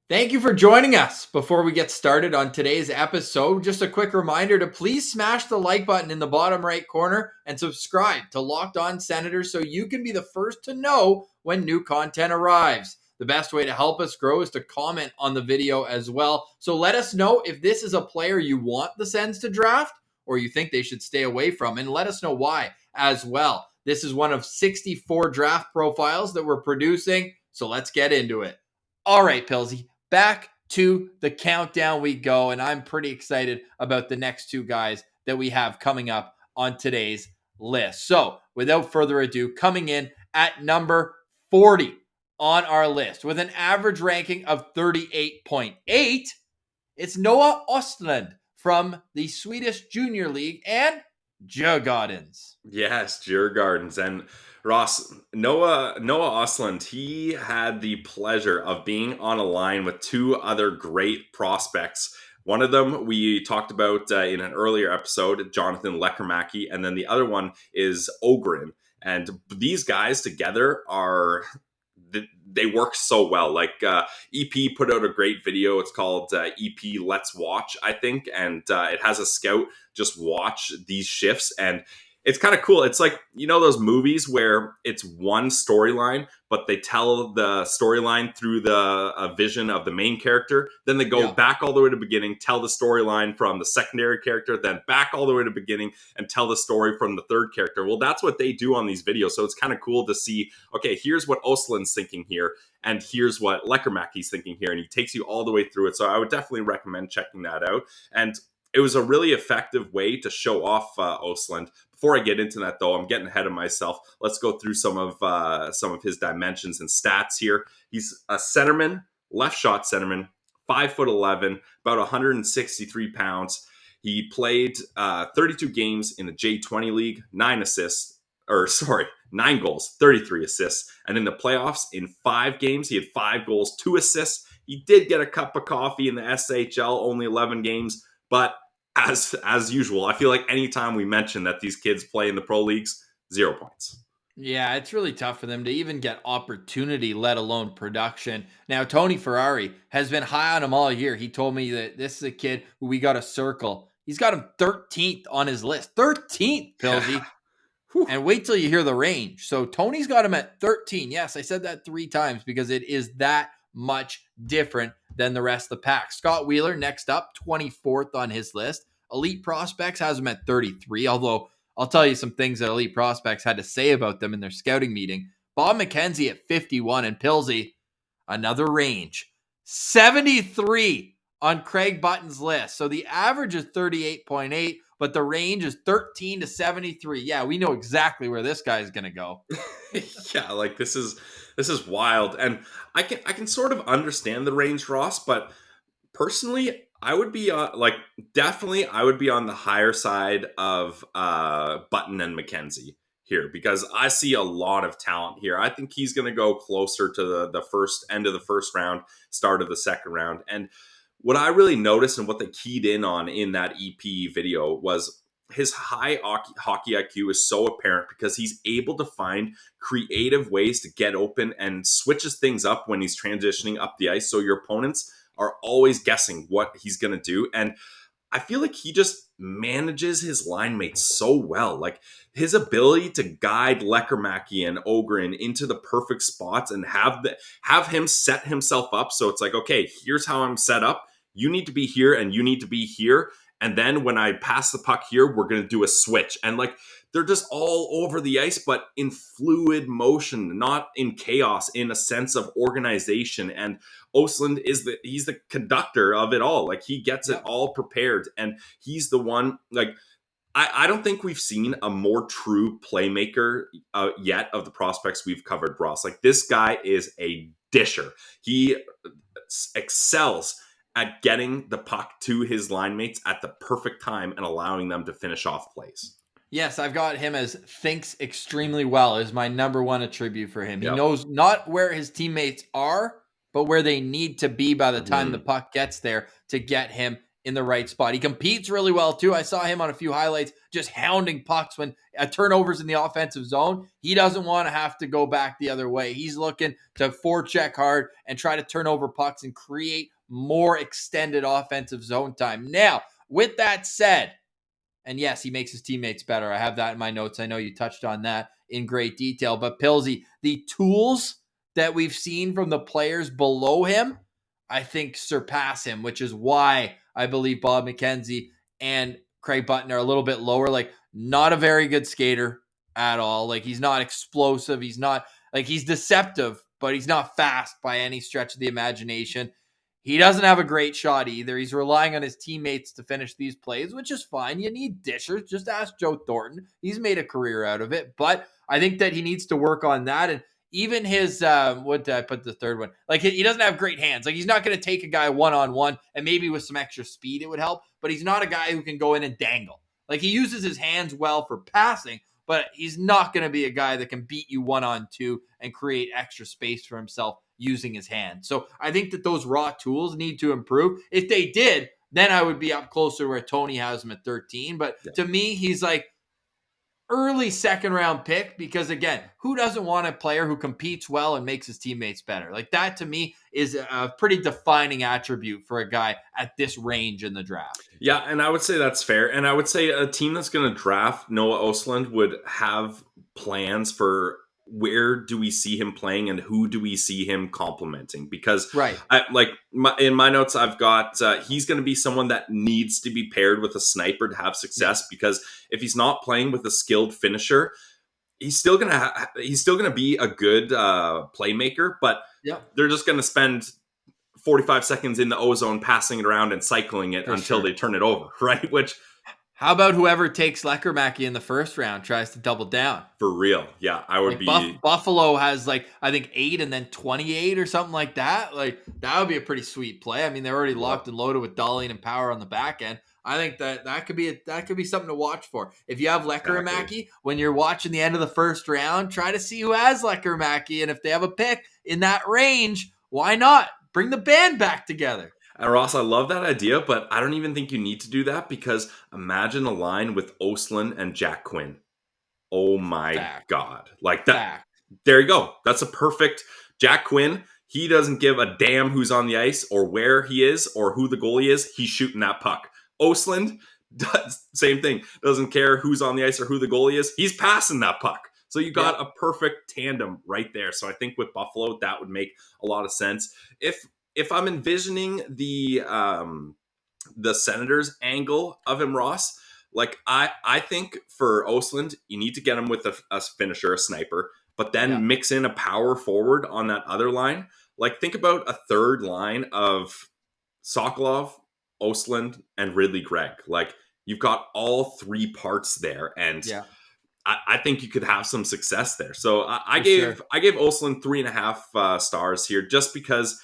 Thank you for joining us. Before we get started on today's episode, just a quick reminder to please smash the like button in the bottom right corner and subscribe to Locked On Senators so you can be the first to know when new content arrives. The best way to help us grow is to comment on the video as well. So let us know if this is a player you want the Sens to draft or you think they should stay away from, and let us know why as well. This is one of 64 draft profiles that we're producing, so let's get into it. All right, Pilsy. Back to the countdown we go, and I'm pretty excited about the next two guys that we have coming up on today's list. So, without further ado, coming in at number 40 on our list with an average ranking of 38.8, it's Noah Östlund from the Swedish Junior League and Djurgardens. Yes, Djurgardens. And Ross, Noah Östlund, he had the pleasure of being on a line with two other great prospects. One of them we talked about in an earlier episode, Jonathan Lekkerimäki, and then the other one is Ogren. And these guys together they work so well. Like EP put out a great video. It's called EP Let's Watch, I think. And it has a scout just watch these shifts. And it's kind of cool. It's like, you know, those movies where it's one storyline, but they tell the storyline through the vision of the main character. Then they go back all the way to the beginning, tell the storyline from the secondary character, then back all the way to the beginning and tell the story from the third character. Well, that's what they do on these videos. So it's kind of cool to see, okay, here's what Östlund's thinking here, and here's what Lekkerimäki's thinking here. And he takes you all the way through it. So I would definitely recommend checking that out. And it was a really effective way to show off Östlund. Before I get into that, though, I'm getting ahead of myself. Let's go through some of his dimensions and stats here. He's a centerman, left shot centerman, 5'11", about 163 pounds. He played 32 games in the J20 league, 9 goals, 33 assists. And in the playoffs, in 5 games, he had 5 goals, 2 assists. He did get a cup of coffee in the SHL, only 11 games. But as usual, I feel like anytime we mention that these kids play in the pro leagues, 0 points. Yeah, it's really tough for them to even get opportunity, let alone production. Now, Tony Ferrari has been high on him all year. He told me that this is a kid who we got to circle. He's got him 13th on his list. 13th, Pilsy. And wait till you hear the range. So Tony's got him at 13. Yes, I said that 3 times because it is that much different than the rest of the pack. Scott Wheeler, next up, 24th on his list. Elite Prospects has him at 33, although I'll tell you some things that Elite Prospects had to say about them in their scouting meeting. Bob McKenzie at 51, and Pilsy, another range, 73 on Craig Button's list. So the average is 38.8, but the range is 13 to 73. Yeah, we know exactly where this guy is going to go. Yeah, like this is wild. And I can sort of understand the range, Ross, but personally, I would be definitely I would be on the higher side of Button and McKenzie here because I see a lot of talent here. I think he's going to go closer to the first end of the first round, start of the second round. And what I really noticed and what they keyed in on in that EP video was his high hockey IQ is so apparent because he's able to find creative ways to get open and switches things up when he's transitioning up the ice. So your opponents are always guessing what he's going to do. And I feel like he just manages his line mates so well. Like his ability to guide Lekkerimäki and Ogren into the perfect spots and have him set himself up. So it's like, okay, here's how I'm set up. You need to be here and you need to be here. And then when I pass the puck here, we're going to do a switch. And like, they're just all over the ice, but in fluid motion, not in chaos, in a sense of organization. And Östlund he's the conductor of it all. Like he gets it all prepared. And he's the one, like, I don't think we've seen a more true playmaker yet of the prospects we've covered, Ross. Like this guy is a disher. He excels at getting the puck to his line mates at the perfect time and allowing them to finish off plays. Yes, I've got him as thinks extremely well is my number one attribute for him. He knows not where his teammates are, but where they need to be by the time the puck gets there to get him in the right spot. He competes really well too. I saw him on a few highlights just hounding pucks when turnovers in the offensive zone. He doesn't want to have to go back the other way. He's looking to forecheck hard and try to turn over pucks and create more extended offensive zone time. Now, with that said, and yes, he makes his teammates better. I have that in my notes. I know you touched on that in great detail. But Pilsy, the tools that we've seen from the players below him, I think surpass him, which is why I believe Bob McKenzie and Craig Button are a little bit lower. Like, not a very good skater at all. Like, he's not explosive. He's not, like, he's deceptive, but he's not fast by any stretch of the imagination. He doesn't have a great shot either. He's relying on his teammates to finish these plays, which is fine. You need dishers. Just ask Joe Thornton. He's made a career out of it. But I think that he needs to work on that. And even his, what did I put the third one? Like, he doesn't have great hands. Like, he's not going to take a guy one-on-one, and maybe with some extra speed it would help. But he's not a guy who can go in and dangle. Like, he uses his hands well for passing, but he's not going to be a guy that can beat you one-on-two and create extra space for himself using his hand. So I think that those raw tools need to improve. If they did, then I would be up closer where Tony has him at 13. But to me, he's like early second round pick because, again, who doesn't want a player who competes well and makes his teammates better? Like, that to me is a pretty defining attribute for a guy at this range in the draft. Yeah, and I would say that's fair. And I would say a team that's going to draft Noah Östlund would have plans for where do we see him playing and who do we see him complementing? Because right. In my notes, I've got he's going to be someone that needs to be paired with a sniper to have success. Because if he's not playing with a skilled finisher, he's still gonna be a good playmaker. But they're just going to spend 45 seconds in the ozone passing it around and cycling it until they turn it over, right? Which, how about whoever takes Lekkermäki in the first round tries to double down? For real. Yeah, I would be... Buffalo has, like, I think 8 and then 28 or something like that. Like, that would be a pretty sweet play. I mean, they're already locked and loaded with Dahlin and Power on the back end. I think that could be something to watch for. If you have Lekkermäki, when you're watching the end of the first round, try to see who has Lekkermäki. And if they have a pick in that range, why not? Bring the band back together. And Ross, I love that idea, but I don't even think you need to do that because imagine a line with Östlund and Jack Quinn. Oh my God. Like that. There you go. That's a perfect Jack Quinn. He doesn't give a damn who's on the ice or where he is or who the goalie is. He's shooting that puck. Östlund does same thing. Doesn't care who's on the ice or who the goalie is. He's passing that puck. So you got a perfect tandem right there. So I think with Buffalo, that would make a lot of sense. If I'm envisioning the Senators angle of him, Ross, like I think for Östlund, you need to get him with a finisher, a sniper, but then mix in a power forward on that other line. Like, think about a third line of Sokolov, Östlund, and Ridley Gregg. Like, you've got all three parts there, and I think you could have some success there. So I gave Östlund 3.5 stars here just because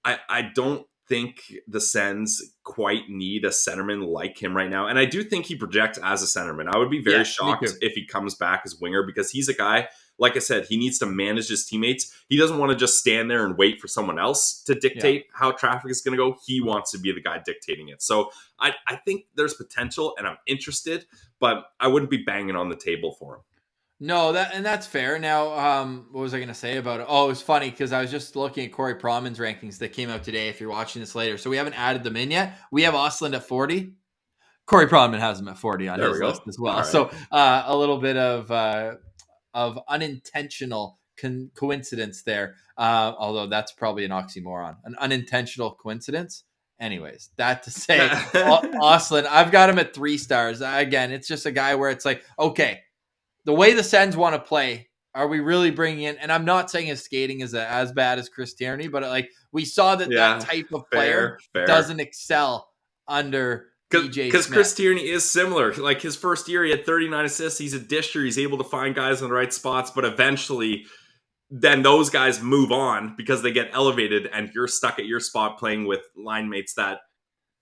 I don't think the Sens quite need a centerman like him right now. And I do think he projects as a centerman. I would be very shocked if he comes back as winger because he's a guy, like I said, he needs to manage his teammates. He doesn't want to just stand there and wait for someone else to dictate how traffic is going to go. He wants to be the guy dictating it. So I think there's potential and I'm interested, but I wouldn't be banging on the table for him. No, that's fair. Now, what was I going to say about it? Oh, it was funny because I was just looking at Corey Proman's rankings that came out today. If you're watching this later, so we haven't added them in yet. We have Östlund at 40. Corey Proman has him at 40 on his list as well. Right. So a little bit of unintentional coincidence there. Although that's probably an oxymoron, an unintentional coincidence. Anyways, that to say, Östlund, I've got him at 3 stars. Again, it's just a guy where it's like, okay, the way the Sens want to play, are we really bringing in? And I'm not saying his skating is as bad as Chris Tierney, but like we saw that type of player doesn't excel under DJ Smith. Because Chris Tierney is similar. Like his first year, he had 39 assists. He's a disher. He's able to find guys in the right spots, but eventually, then those guys move on because they get elevated, and you're stuck at your spot playing with line mates that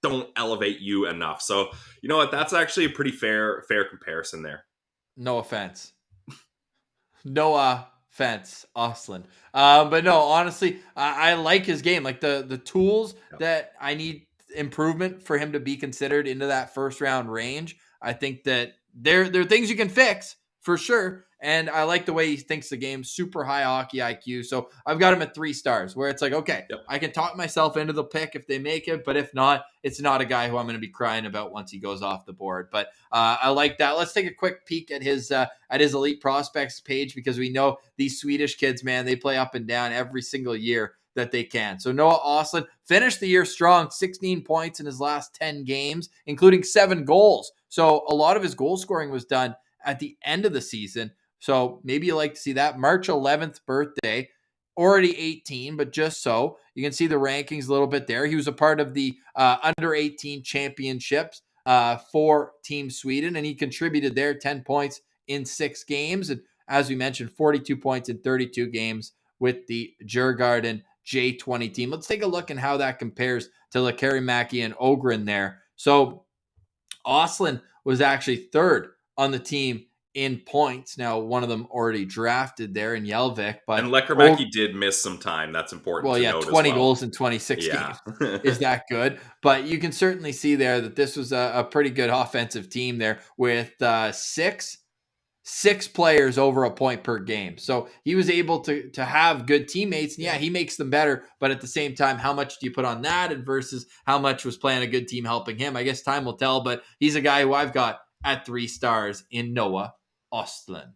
don't elevate you enough. So you know what? That's actually a pretty fair comparison there. No offense. No offense, Östlund. But no, honestly, I like his game. Like the tools that I need improvement for him to be considered into that first round range. I think that there are things you can fix for sure. And I like the way he thinks the game, super high hockey IQ. So I've got him at 3 stars, where it's like, okay, Yep. I can talk myself into the pick if they make it, but if not, it's not a guy who I'm going to be crying about once he goes off the board. But I like that. Let's take a quick peek at his elite prospects page, because we know these Swedish kids, man, they play up and down every single year that they can. So Noah Östlund finished the year strong, 16 points in his last 10 games, including 7 goals. So a lot of his goal scoring was done at the end of the season. So maybe you like to see that. March 11th birthday, already 18, but just so. You can see the rankings a little bit there. He was a part of the under 18 championships for Team Sweden, and he contributed there 10 points in 6 games. And as we mentioned, 42 points in 32 games with the Djurgarden J20 team. Let's take a look at how that compares to Lekarimäki and Ogren there. So Östlund was actually third on the team in points. Now, one of them already drafted there in Jelvik, but And Lekarimäki did miss some time. That's important to note 20 as well. goals in 26 Yeah. games. Is that good? But you can certainly see there that this was a pretty good offensive team there with six players over a point per game. So he was able to have good teammates. And yeah, he makes them better. But at the same time, how much do you put on that and versus how much was playing a good team helping him? I guess time will tell, but he's a guy who I've got at 3 stars in Noah Östlund.